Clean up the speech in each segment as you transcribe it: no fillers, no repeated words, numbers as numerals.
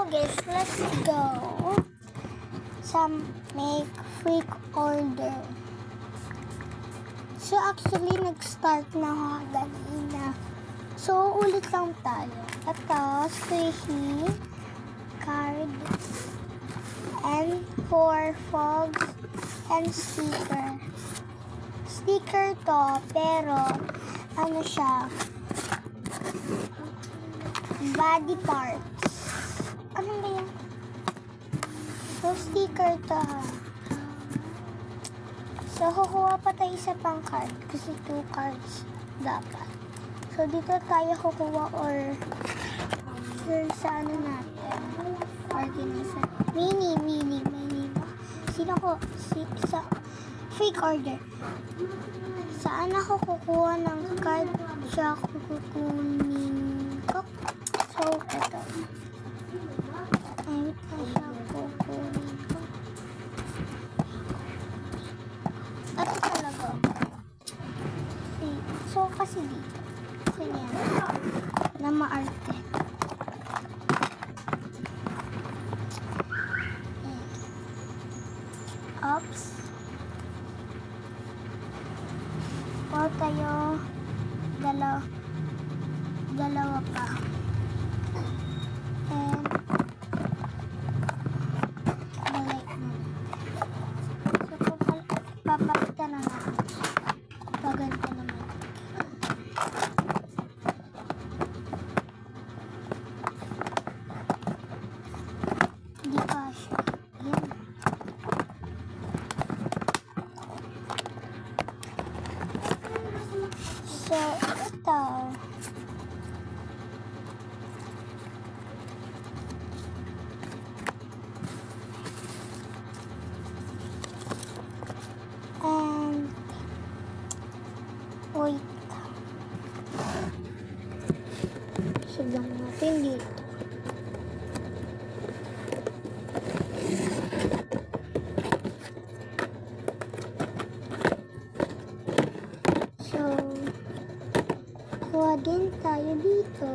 guys, let's go sa make freak order. So actually, nag-start na ako kanina. So, ulit lang tayo. Ito, squishy, card, and for fogs, and sticker. Sticker to, pero ano siya, body parts. Ano ba yan? So, sticker to ha. So, kukuha pa tayo isa pang card kasi 2 cards dapat. So, dito tayo kukuha or dun sa ano natin. Organizer. Mini. Sino ko? Sa fake order. Saan ako kukuha ng card? Siya kukunin ko. So, ito. Ay, siya kukunin ko. Ito talaga. So, kasi dito. Kasi yan. Na maarte. Oops. O tayo. Dalawa pa. And balik mo. So, papalitan na natin. Paganto naman. Hindi pa siya. Yan. So, ito. And, wait. Sabang natin dito. So, kuha din tayo dito.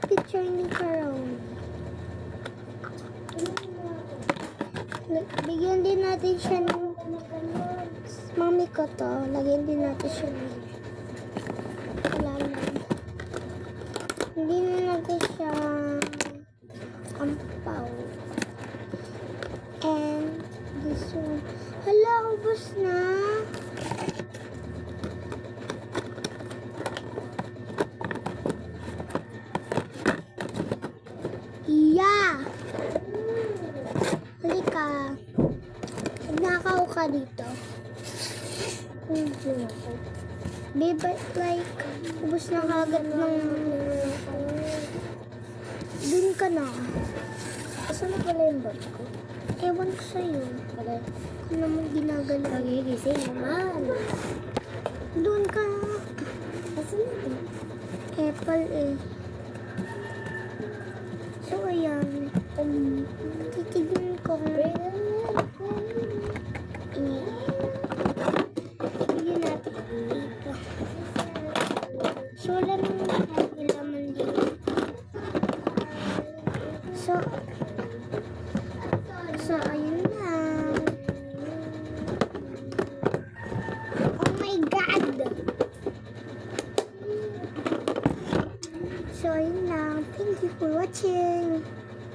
Picture ni Caron. Bigyan din natin siya ng mami ko to. Lagyan din natin siya ng wala na. Hindi na natin siya ampaw. And this one. Hala, ubos na. Yeah! Halika. Nakaw ka dito. Babe, like, ubos na kagad ng... Dun ka na. Saan na pala yung bag ko? Ewan ko sa'yo. Kung naman ginagalaw. Pagigising naman. Dun ka. Saan na? Apple eh. So, ayan. Titignan ko. Bigyan natin dito. So, laman dito. So, ayun na. Oh my God! So, ayun lang. Thank you for watching.